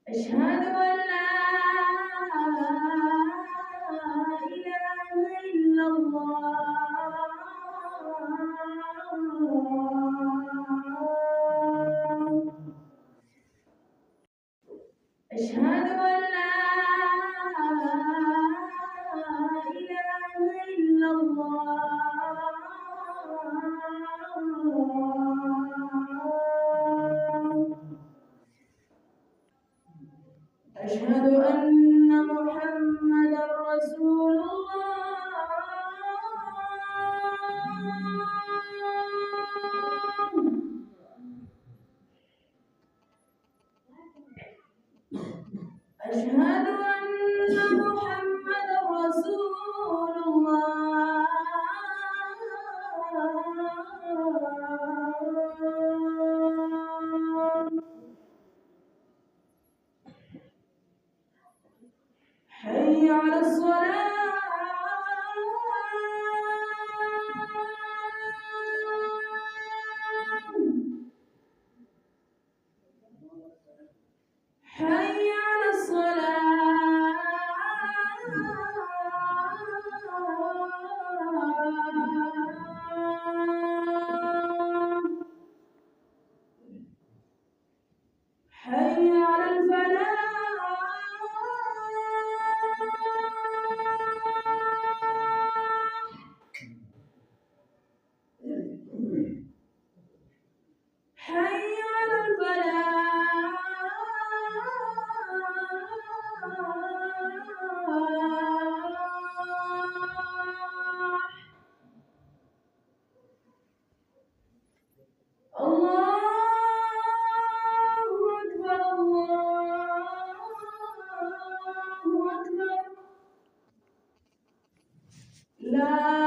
أشهد أن لا إله إلا الله. أشهد أن لا إله إلا الله. أشهد أن محمدًا رسول الله. أشهد أن محمدًا رسول الله. حي على الصلاة. حي على الصلاة. حي على الفلاح. حي على الفلاح. الله أكبر. الله أكبر. لا